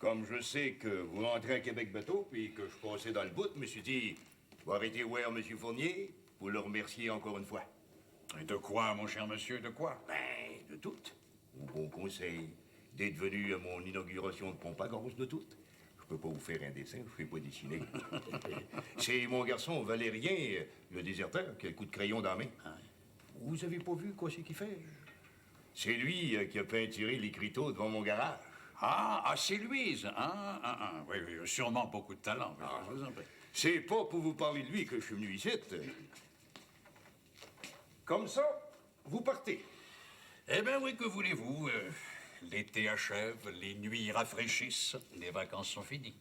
Comme je sais que vous rentrez à Québec bientôt, puis que je passais dans le bout, je me suis dit, je vais arrêter voir M. Fournier pour le remercier encore une fois. Et de quoi, mon cher monsieur, de quoi? Ben, de tout. Au bon conseil, d'être venu à mon inauguration de pompe à gaz, de tout. Je peux pas vous faire un dessin, je ne sais pas dessiner. C'est mon garçon Valérien, le déserteur, qui a le coup de crayon dans la main. Vous avez pas vu quoi c'est qu'il fait? C'est lui qui a peinturé l'écriteau devant mon garage. C'est lui, ça. Oui, oui, sûrement beaucoup de talent. Je vous en prie. C'est pas pour vous parler de lui que je suis venu ici. Comme ça, vous partez. Eh bien, oui, que voulez-vous? L'été achève, les nuits rafraîchissent, les vacances sont finies.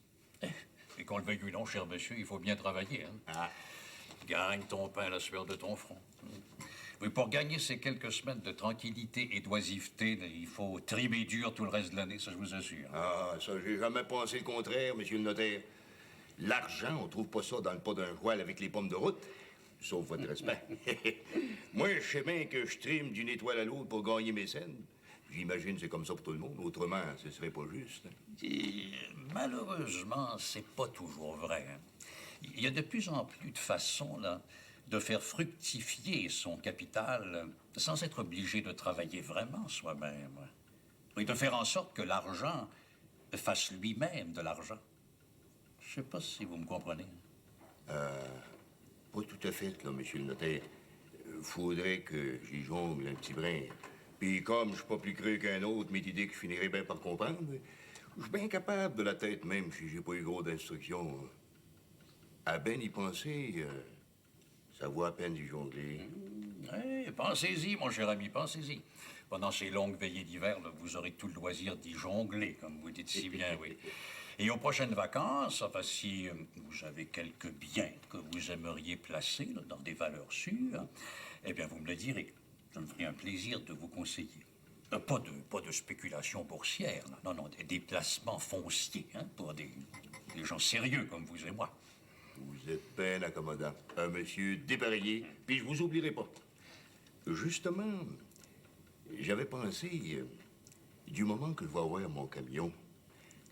Et qu'on le veuille ou non, cher monsieur, il faut bien travailler. Hein? Gagne ton pain à la sueur de ton front. Oui, pour gagner ces quelques semaines de tranquillité et d'oisiveté, il faut trimer dur tout le reste de l'année, ça je vous assure. Ça, j'ai jamais pensé le contraire, monsieur le notaire. L'argent, on trouve pas ça dans le pas d'un joual avec les pommes de route. Sauf votre respect. Moi, je sais bien que je trime d'une étoile à l'autre pour gagner mes scènes. J'imagine que c'est comme ça pour tout le monde. Autrement, ce serait pas juste. Et, malheureusement, c'est pas toujours vrai. Hein. Il y a de plus en plus de façons, là, de faire fructifier son capital sans être obligé de travailler vraiment soi-même. Et de faire en sorte que l'argent fasse lui-même de l'argent. Je sais pas si vous me comprenez. Pas tout à fait, là, monsieur le notaire. Faudrait que j'y jongle un petit brin. Puis comme je suis pas plus creux qu'un autre, mes idées que je finirais bien par comprendre, je suis bien capable de la tête, même si j'ai pas eu gros d'instructions. À ben y penser, ça vaut à peine d'y jongler. Oui, pensez-y, mon cher ami, pensez-y. Pendant ces longues veillées d'hiver, là, vous aurez tout le loisir d'y jongler, comme vous dites si bien, oui. Et aux prochaines vacances, enfin, si vous avez quelques biens que vous aimeriez placer là, dans des valeurs sûres, eh bien, vous me le direz. Je me ferai un plaisir de vous conseiller. Pas de spéculation boursière, là. Non, des placements fonciers, hein, pour des gens sérieux comme vous et moi. Vous êtes bien accommodant. Un monsieur dépareillé, puis je vous oublierai pas. Justement, j'avais pensé, du moment que je vais avoir mon camion,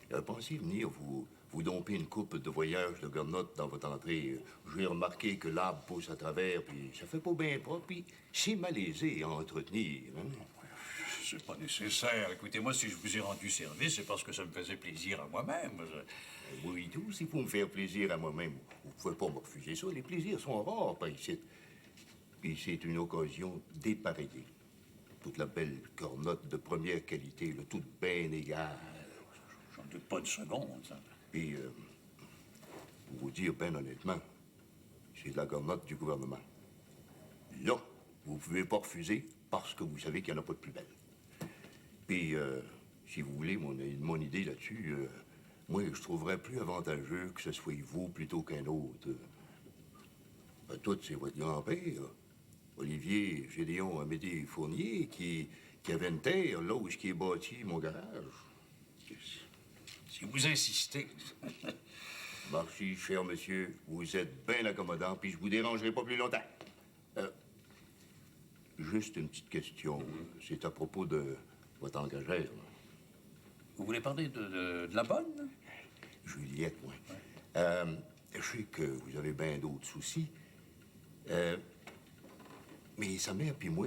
j'avais pensé venir vous domper une coupe de voyage de garnottes dans votre entrée. J'ai remarqué que l'arbre pousse à travers, puis ça fait pas bien propre, puis c'est malaisé à entretenir. Hein? C'est pas nécessaire. Écoutez-moi, si je vous ai rendu service, c'est parce que ça me faisait plaisir à moi-même. Oui, tout, s'il faut me faire plaisir à moi-même, vous pouvez pas me refuser ça. Les plaisirs sont rares par ici. Puis c'est une occasion dépareillée. Toute la belle cornotte de première qualité, le tout bien égal. J'en doute pas de seconde, ça. Puis, pour vous dire bien honnêtement, c'est de la cornotte du gouvernement. Là, vous pouvez pas refuser parce que vous savez qu'il n'y en a pas de plus belle. Puis, si vous voulez mon idée là-dessus, moi, je trouverais plus avantageux que ce soit vous plutôt qu'un autre. Tout, c'est votre grand-père, Olivier Gédéon Amédée Fournier, qui avait une terre là où est bâti mon garage. Si vous insistez. Merci, cher monsieur. Vous êtes bien accommodant, puis je vous dérangerai pas plus longtemps. Juste une petite question. C'est à propos de votre engagère. Vous voulez parler de la bonne? Juliette, oui. Je sais que vous avez bien d'autres soucis. Mais sa mère puis moi,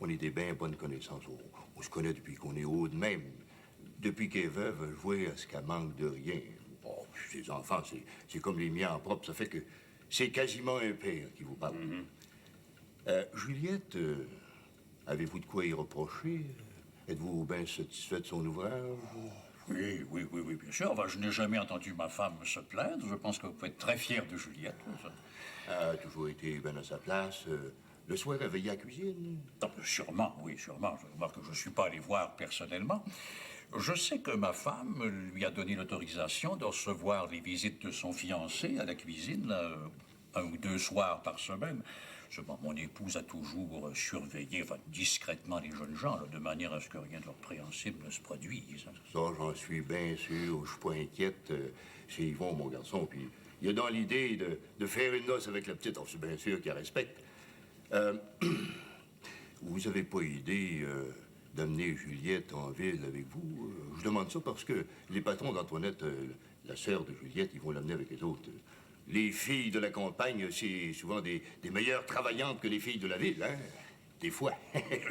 on est des bien bonnes connaissances. On se connaît depuis qu'on est haut de même. Depuis qu'elle est veuve, je vois à ce qu'elle manque de rien. Oh, ses enfants, c'est comme les miens en propre. Ça fait que c'est quasiment un père qui vous parle. Juliette, avez-vous de quoi y reprocher? Êtes-vous bien satisfait de son ouvrage? Oui, bien sûr. Enfin, je n'ai jamais entendu ma femme se plaindre. Je pense que vous pouvez être très fier de Juliette. Ça. Elle a toujours été bien à sa place. Le soir, elle veillait à la cuisine? Non, sûrement, oui, sûrement. Je remarque que je ne suis pas allé voir personnellement. Je sais que ma femme lui a donné l'autorisation de recevoir les visites de son fiancé à la cuisine, là, 1 ou 2 soirs par semaine. Seulement, mon épouse a toujours surveillé discrètement les jeunes gens, là, de manière à ce que rien de répréhensible ne se produise. Ça, j'en suis bien sûr. Je suis pas inquiète. C'est Yvon, mon garçon. Puis il a dans l'idée de faire une noce avec la petite. Oh, c'est bien sûr qu'elle respecte. Vous avez pas idée d'amener Juliette en ville avec vous. Je demande ça parce que les patrons d'Antoinette, la sœur de Juliette, ils vont l'amener avec les autres. Les filles de la campagne, c'est souvent des meilleures travaillantes que les filles de la ville, hein? Des fois.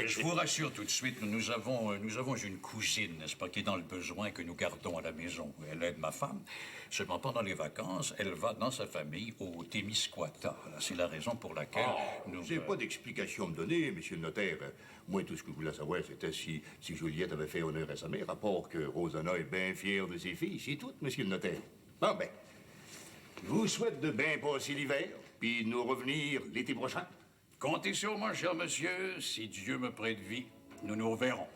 Je vous rassure tout de suite, nous avons une cousine, n'est-ce pas, qui est dans le besoin que nous gardons à la maison. Elle aide ma femme. Seulement pendant les vacances, elle va dans sa famille au Témiscouata. C'est la raison pour laquelle nous... J'ai pas d'explication à me donner, monsieur le notaire. Moi, tout ce que je voulais savoir, c'était si Juliette avait fait honneur à sa mère, à part que Rosanna est bien fière de ses filles. C'est tout, monsieur le notaire. Bon, ben, je vous souhaite de bien passer l'hiver, puis de nous revenir l'été prochain. Comptez sur moi, cher monsieur. Si Dieu me prête vie, nous nous reverrons.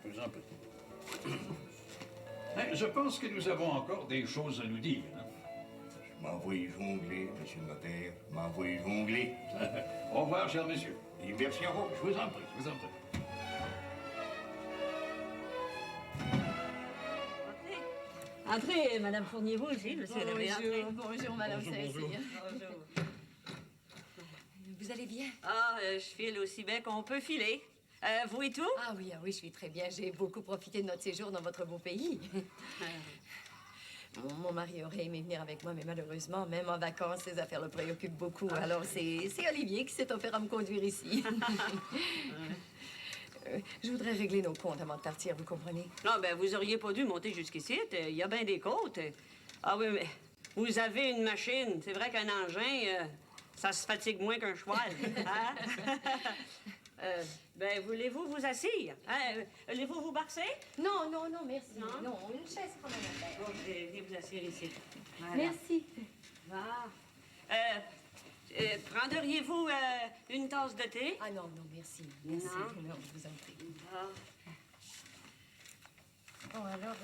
Je vous en prie. Je pense que nous avons encore des choses à nous dire. Hein? Je m'envoie jongler, monsieur le notaire. Je m'envoie jongler. Au revoir, cher monsieur. Et merci à vous. Je vous en prie, je vous en prie. Entrez, Madame Fournier, vous aussi, monsieur l'abbé. Entrez. Bonjour, Madame Saint-Cyr. Bonjour. Vous allez bien? Je file aussi bien qu'on peut filer. Vous et tout? Ah oui, je suis très bien. J'ai beaucoup profité de notre séjour dans votre beau pays. Mon mari aurait aimé venir avec moi, mais malheureusement, même en vacances, ses affaires le préoccupent beaucoup. Alors, c'est Olivier qui s'est offert à me conduire ici. Je voudrais régler nos comptes avant de partir, vous comprenez? Non, ben, vous auriez pas dû monter jusqu'ici. Il y a bien des côtes. Ah oui, mais vous avez une machine. C'est vrai qu'un engin, ça se fatigue moins qu'un cheval. Hein? Ben, voulez-vous vous assire? Hein? Voulez-vous vous barcer? Non, merci. Non? Non, une chaise quand même à faire. Bon, venez vous asseoir ici. Voilà. Merci. Prendriez-vous une tasse de thé? Ah non, merci. Merci. Non. Non, je vous en prie. Ah. Bon, alors,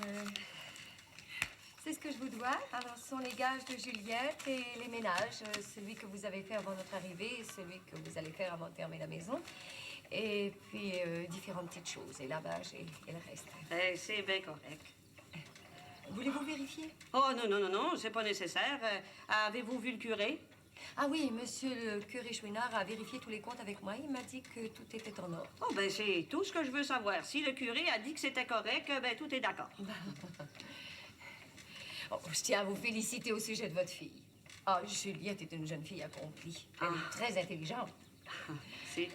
c'est ce que je vous dois. Alors, ce sont les gages de Juliette et les ménages. Celui que vous avez fait avant notre arrivée et celui que vous allez faire avant de fermer la maison. Et puis, différentes petites choses, et lavage et le reste. C'est bien correct. Voulez-vous vérifier? Oh, non, c'est pas nécessaire. Avez-vous vu le curé? Ah oui, monsieur le curé Chouinard a vérifié tous les comptes avec moi. Il m'a dit que tout était en ordre. Oh, ben, c'est tout ce que je veux savoir. Si le curé a dit que c'était correct, ben, tout est d'accord. Oh, je tiens à vous féliciter au sujet de votre fille. Ah, Juliette est une jeune fille accomplie. Elle est très intelligente. Si.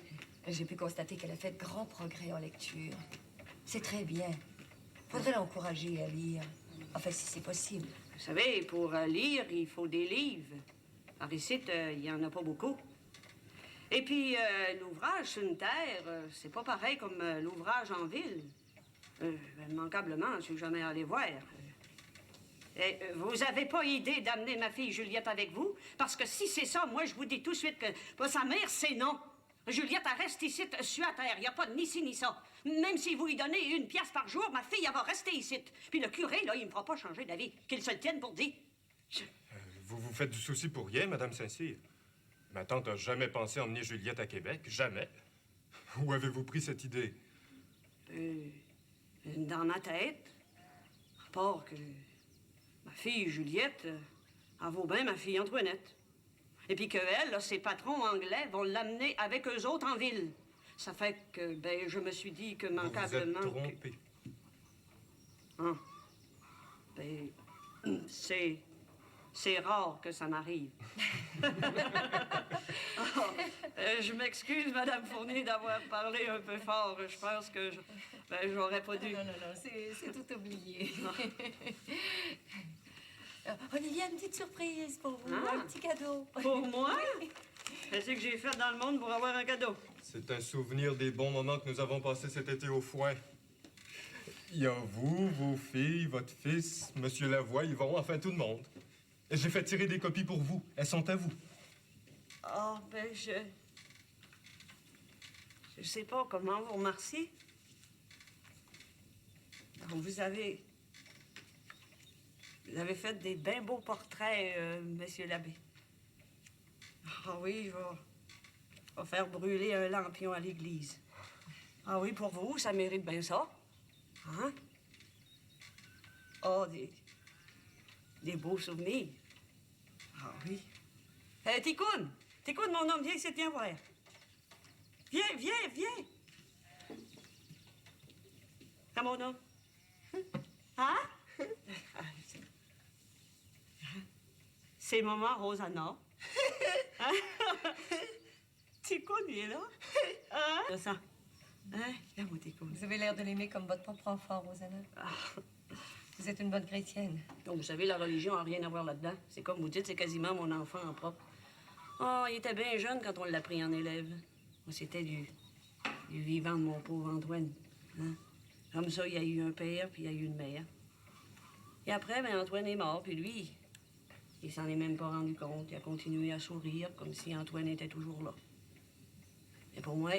J'ai pu constater qu'elle a fait de grands progrès en lecture. C'est très bien. Faudrait l'encourager à lire. Enfin, si c'est possible. Vous savez, pour lire, il faut des livres. Par ici, il y en a pas beaucoup. Et puis, l'ouvrage sur une terre, c'est pas pareil comme l'ouvrage en ville. Immanquablement, je suis jamais allé voir. Vous avez pas idée d'amener ma fille Juliette avec vous? Parce que si c'est ça, moi, je vous dis tout de suite que pour sa mère, c'est non. Juliette, elle reste ici, sur la terre. Il n'y a pas de ni ci ni ça. Même si vous lui donnez 1 pièce par jour, ma fille, elle va rester ici. Puis le curé, là, il me fera pas changer d'avis. Qu'il se le tienne pour dire. Vous vous faites du souci pour rien, Madame Saint-Cyr. Ma tante n'a jamais pensé emmener Juliette à Québec. Jamais. Où avez-vous pris cette idée? Dans ma tête. À part que ma fille Juliette, elle vaut bien ma fille Antoinette. Et puis qu'elle, là, ses patrons anglais vont l'amener avec eux autres en ville. Ça fait que, ben, je me suis dit que manquablement... Vous vous êtes trompé. Hein? Ben, c'est rare que ça m'arrive. Je m'excuse, Madame Fournier, d'avoir parlé un peu fort. Je pense que j'aurais pas dû... Non, c'est tout oublié. Olivier a une petite surprise pour vous, un petit cadeau. Pour moi? Qu'est-ce que j'ai fait dans le monde pour avoir un cadeau? C'est un souvenir des bons moments que nous avons passés cet été au foin. Il y a vous, vos filles, votre fils, Monsieur Lavoie, Yvon, enfin tout le monde. Et j'ai fait tirer des copies pour vous. Elles sont à vous. Ah, ben, je sais pas comment vous remercier. Vous avez fait des bien beaux portraits, Monsieur l'abbé. Ah oui, je vais faire brûler un lampion à l'église. Ah oui, pour vous, ça mérite bien ça. Hein? Oh, des beaux souvenirs. Ah oui. Ticoun, mon homme, viens ici, viens voir. Viens. C'est mon homme. Hein? C'est maman Rosanna. Hein? Ticoune, il est là. Hein? Ça. Hein? Regarde-moi, Ticoune. Vous avez l'air de l'aimer comme votre propre enfant, Rosanna. Vous êtes une bonne chrétienne. Donc, vous savez, la religion n'a rien à voir là-dedans. C'est comme vous dites, c'est quasiment mon enfant en propre. Oh, il était bien jeune quand on l'a pris en élève. C'était du vivant de mon pauvre Antoine. Hein? Comme ça, il y a eu un père, puis il y a eu une mère. Et après, ben, Antoine est mort, puis lui, il s'en est même pas rendu compte. Il a continué à sourire, comme si Antoine était toujours là. Et pour moi,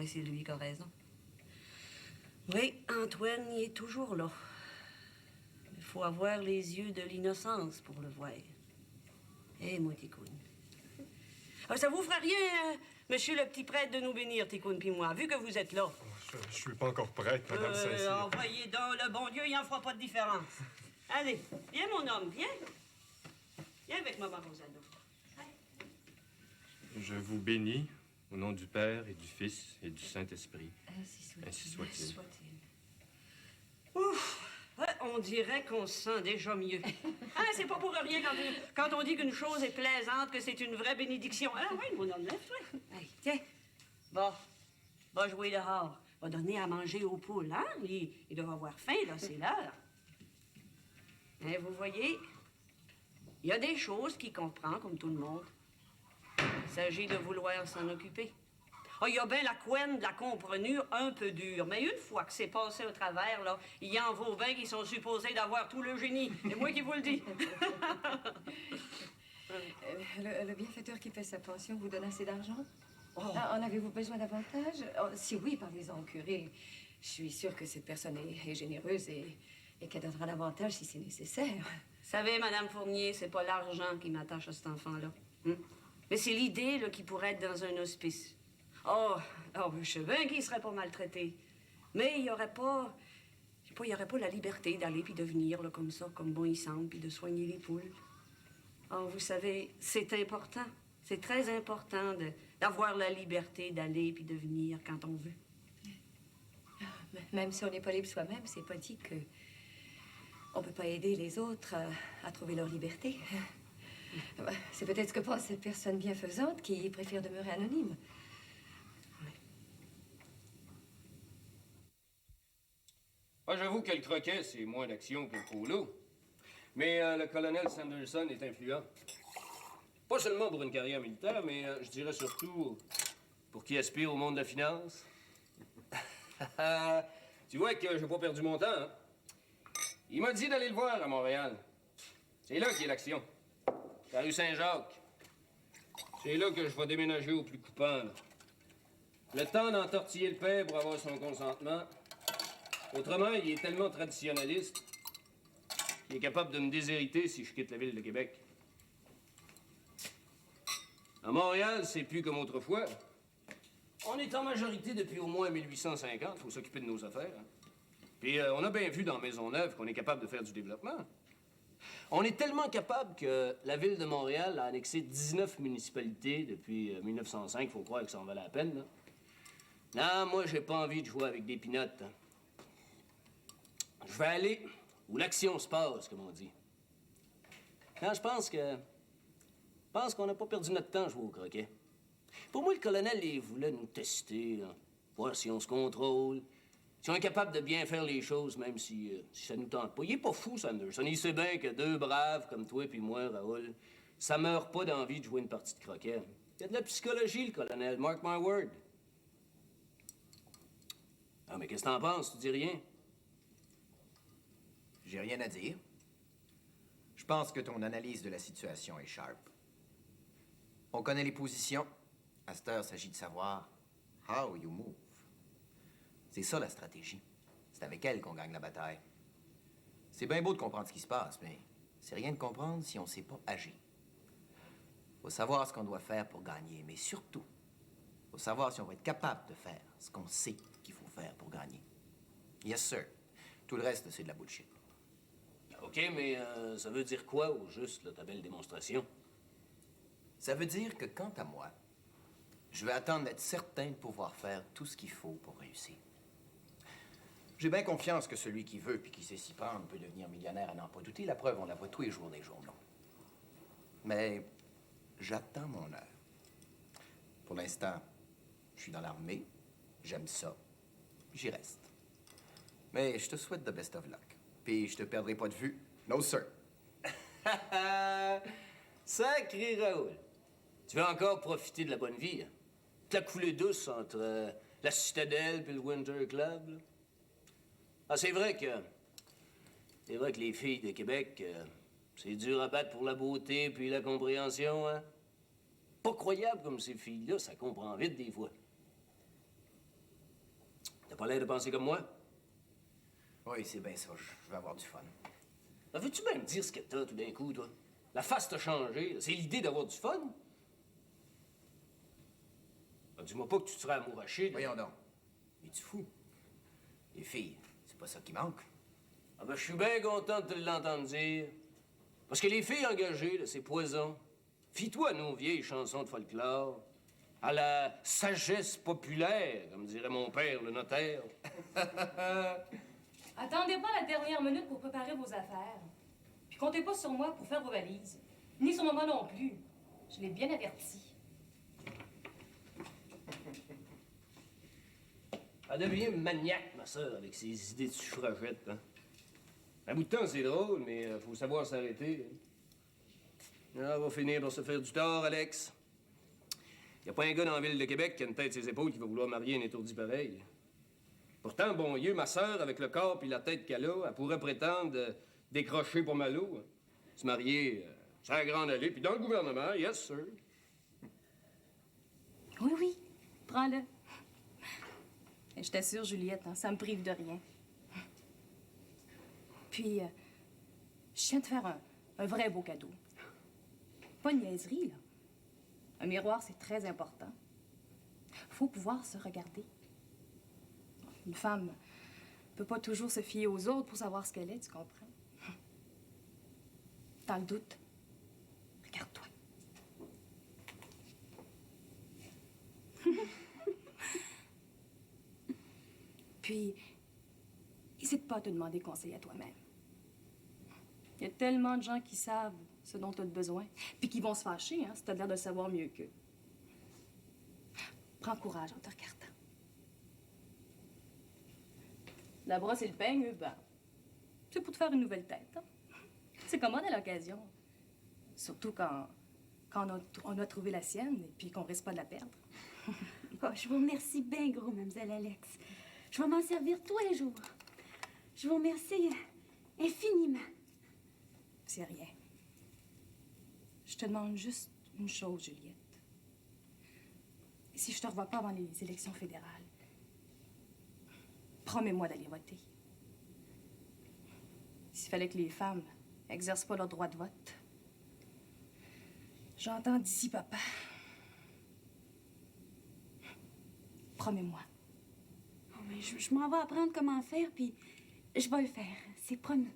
c'est lui qui a raison. Oui, Antoine, il est toujours là. Il faut avoir les yeux de l'innocence pour le voir. Eh, moi, Ticoune. Ah, ça vous fera rien, monsieur le petit prêtre, de nous bénir, Ticoune puis moi, vu que vous êtes là. Je suis pas encore prête, Madame Saint-Cyr. Envoyez donc, le bon Dieu, il en fera pas de différence. Allez, viens, mon homme, viens. Viens avec maman Rosanna. Je vous bénis au nom du Père et du Fils et du Saint-Esprit. Ainsi soit-il. Ouf! Ouais, on dirait qu'on se sent déjà mieux. Hein, c'est pas pour rien quand on dit qu'une chose est plaisante, que c'est une vraie bénédiction. Ah oui, mon homme, lève-toi. Hey, tiens. Bon, va jouer dehors. Va donner à manger aux poules, hein? Il doit avoir faim, là, c'est l'heure. Hein, vous voyez, il y a des choses qu'il comprend, comme tout le monde. Il s'agit de vouloir s'en occuper. Ah, il y a bien la couenne de la comprenure un peu dure, mais une fois que c'est passé au travers, là, il y en vaut bien qui sont supposés d'avoir tout le génie. C'est moi qui vous le dis. Le bienfaiteur qui paie sa pension vous donne assez d'argent? En avez-vous besoin davantage? Oh, si oui, parlez-en au curé. Je suis sûre que cette personne est généreuse et qu'elle donnera davantage si c'est nécessaire. Vous savez, Madame Fournier, c'est pas l'argent qui m'attache à cet enfant-là. Mais c'est l'idée là, qu'il pourrait être dans un hospice. Oh, je sais bien qu'il serait pas maltraité. Mais il n'y aurait pas... il y aurait pas la liberté d'aller puis de venir là, comme ça, comme bon il semble, puis de soigner les poules. Oh, vous savez, c'est important. C'est très important d'avoir la liberté d'aller puis de venir quand on veut. Même si on n'est pas libre soi-même, c'est pas dit que on peut pas aider les autres à trouver leur liberté. C'est peut-être ce que pense cette personne bienfaisante qui préfère demeurer anonyme. Moi, j'avoue que le croquet, c'est moins d'action que le polo. Mais le colonel Sanderson est influent. Pas seulement pour une carrière militaire, mais je dirais surtout pour qui aspire au monde de la finance. Tu vois que j'ai pas perdu mon temps, hein? Il m'a dit d'aller le voir à Montréal. C'est là qu'il y a l'action. C'est la rue Saint-Jacques. C'est là que je vais déménager au plus coupant, là. Le temps d'entortiller le père pour avoir son consentement. Autrement, il est tellement traditionnaliste qu'il est capable de me déshériter si je quitte la ville de Québec. À Montréal, c'est plus comme autrefois. On est en majorité depuis au moins 1850. Faut s'occuper de nos affaires. Hein. Puis on a bien vu dans Maisonneuve qu'on est capable de faire du développement. On est tellement capable que la ville de Montréal a annexé 19 municipalités depuis 1905. Faut croire que ça en valait la peine, là. Non, moi, j'ai pas envie de jouer avec des pinottes. Hein. Je vais aller où l'action se passe, comme on dit. Quand je pense qu'on n'a pas perdu notre temps à jouer au croquet. Pour moi, le colonel, il voulait nous tester, là, voir si on se contrôle, si on est capable de bien faire les choses, même si ça nous tente pas. Il est pas fou, Sanderson. Il sait bien que deux braves comme toi puis moi, Raoul, ça meurt pas d'envie de jouer une partie de croquet. Il y a de la psychologie, le colonel, mark my word. Ah, mais qu'est-ce que t'en penses? Tu dis rien? J'ai rien à dire. Je pense que ton analyse de la situation est sharp. On connaît les positions. À cette heure, il s'agit de savoir how you move. C'est ça la stratégie. C'est avec elle qu'on gagne la bataille. C'est bien beau de comprendre ce qui se passe, mais c'est rien de comprendre si on ne sait pas agir. Faut savoir ce qu'on doit faire pour gagner, mais surtout, faut savoir si on va être capable de faire ce qu'on sait qu'il faut faire pour gagner. Yes, sir. Tout le reste, c'est de la bullshit. OK, mais ça veut dire quoi, au juste, là, ta belle démonstration? Ça veut dire que, quant à moi, je vais attendre d'être certain de pouvoir faire tout ce qu'il faut pour réussir. J'ai bien confiance que celui qui veut puis qui sait s'y prendre peut devenir millionnaire à n'en pas douter. La preuve, on la voit tous les jours des journaux. Mais j'attends mon heure. Pour l'instant, je suis dans l'armée, j'aime ça, j'y reste. Mais je te souhaite the best of luck. Puis je te perdrai pas de vue. No, sir. Sacré Raoul. Tu veux encore profiter de la bonne vie, hein? De la coulée douce entre la Citadelle et le Winter Club, là? Ah, c'est vrai que... C'est vrai que les filles de Québec, c'est dur à battre pour la beauté puis la compréhension, hein? Pas croyable comme ces filles-là, ça comprend vite des fois. T'as pas l'air de penser comme moi? Oui, c'est bien ça. Je vais avoir du fun. Ah, veux-tu même dire ce que t'as tout d'un coup, toi? La face t'a changé, là. C'est l'idée d'avoir du fun? Ah, dis-moi pas que tu te serais amouraché, là. Voyons donc. Es-tu fou? Les filles, c'est pas ça qui manque. Ah ben, je suis bien content de te l'entendre dire. Parce que les filles engagées, là, c'est poison. Fie-toi à nos vieilles chansons de folklore, à la sagesse populaire, comme dirait mon père, le notaire. Attendez pas la dernière minute pour préparer vos affaires. Puis comptez pas sur moi pour faire vos valises. Ni sur maman non plus. Je l'ai bien averti. Elle devient maniaque, ma sœur, avec ses idées de suffragette, hein. Un bout de temps, c'est drôle, mais faut savoir s'arrêter, hein. Ah, elle va finir par se faire du tort, Alex. Y a pas un gars dans la ville de Québec qui a une tête ses épaules qui va vouloir marier un étourdi pareil. Pourtant, bon Dieu, ma sœur, avec le corps puis la tête qu'elle a, elle pourrait prétendre décrocher pour Malo, hein. Se marier sur la grande allée, puis dans le gouvernement, yes, sir. Oui, oui. Prends-le. Et je t'assure, Juliette, hein, ça me prive de rien. Puis, je viens de faire un vrai beau cadeau. Pas une niaiserie, là. Un miroir, c'est très important. Faut pouvoir se regarder. Une femme peut pas toujours se fier aux autres pour savoir ce qu'elle est, tu comprends? Dans le doute, regarde-toi. Puis, n'hésite pas à te demander conseil à toi-même. Il y a tellement de gens qui savent ce dont tu as besoin, puis qui vont se fâcher, hein, si tu as l'air de le savoir mieux qu'eux. Prends courage en te regardant. La brosse et le peigne, ben, c'est pour te faire une nouvelle tête. Hein? C'est commode à l'occasion. Surtout quand on a trouvé la sienne et puis qu'on risque pas de la perdre. Oh, je vous remercie bien gros, mademoiselle Alex. Je vais m'en servir tous les jours. Je vous remercie infiniment. C'est rien. Je te demande juste une chose, Juliette. Et si je te revois pas avant les élections fédérales, promets-moi d'aller voter. S'il fallait que les femmes n'exercent pas leur droit de vote, j'entends d'ici, papa. Promets-moi. Oh, mais je m'en vais apprendre comment faire, puis je vais le faire. C'est promis.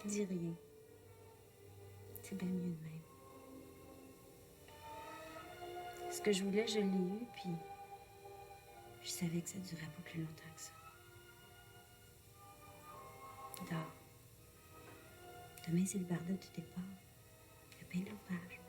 Dis rien. C'est bien mieux de même. Ce que je voulais, je l'ai eu, puis je savais que ça durait pas plus longtemps que ça. Dors. Demain, c'est le barda du départ. Il y a plein d'ouvrages.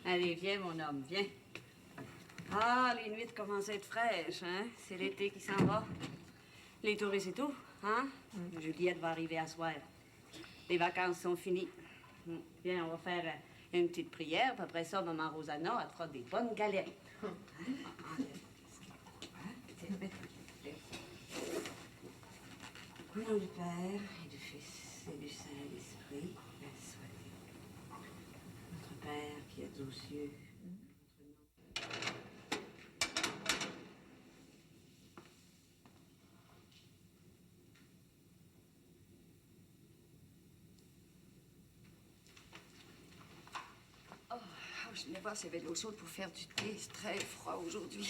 Allez, viens, mon homme, viens. Ah, les nuits commencent à être fraîches, hein? C'est l'été qui s'en va. Les touristes et tout, hein? Juliette va arriver à soir. Les vacances sont finies. Viens, on va faire une petite prière, puis après ça, maman Rosanna, elle te fera des bonnes galettes. Au nom du Père, et du Fils, et du Saint-Esprit, soit notre Père qui êtes aux cieux. Je vais voir s'il y avait de l'eau chaude pour faire du thé. C'est très froid aujourd'hui.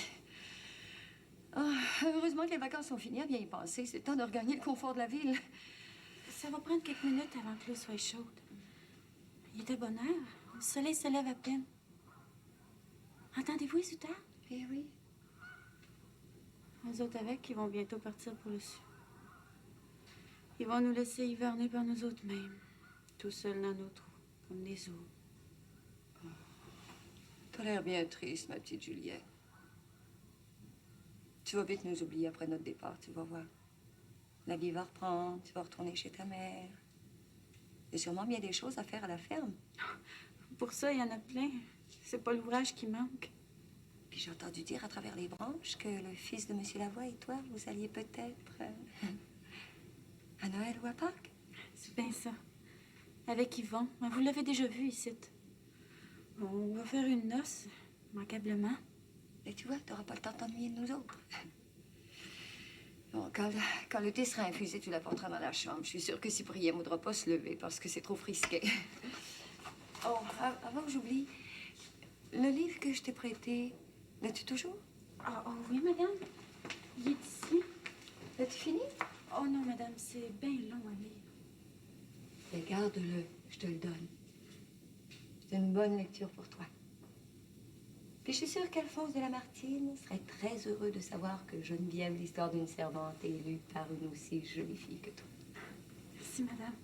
Ah, heureusement que les vacances sont finies, à bien y penser. C'est le temps de regagner le confort de la ville. Ça va prendre quelques minutes avant que l'eau soit chaude. Il est de bonne heure. Le soleil se lève à peine. Entendez-vous les soutanes? Eh oui. Les autres avec, ils vont bientôt partir pour le sud. Ils vont nous laisser hiverner par nous autres mêmes. Tout seuls dans nos trous, comme des os. T'as l'air bien triste, ma petite Juliette. Tu vas vite nous oublier après notre départ, tu vas voir. La vie va reprendre, tu vas retourner chez ta mère. Il y a sûrement bien des choses à faire à la ferme. Pour ça, il y en a plein. C'est pas l'ouvrage qui manque. Puis j'ai entendu dire à travers les branches que le fils de M. Lavoie et toi, vous alliez peut-être à Noël ou à Pâques. C'est bien ça. Avec Yvon. Vous l'avez déjà vu ici. On va faire une noce, immanquablement. Et tu vois, t'auras pas le temps de t'ennuyer de nous autres. Bon, quand le thé sera infusé, tu l'apporteras dans la chambre. Je suis sûre que Cyprien ne voudra pas se lever parce que c'est trop frisqué. Oh, avant que j'oublie, le livre que je t'ai prêté, l'as-tu toujours? Oh oui, madame. Il est ici. L'as-tu fini? Oh non, madame, c'est bien long à lire. Mais garde-le, je te le donne. C'est une bonne lecture pour toi. Puis je suis sûre qu'Alphonse de Lamartine serait très heureux de savoir que Geneviève, l'histoire d'une servante, est lue par une aussi jolie fille que toi. Merci, madame.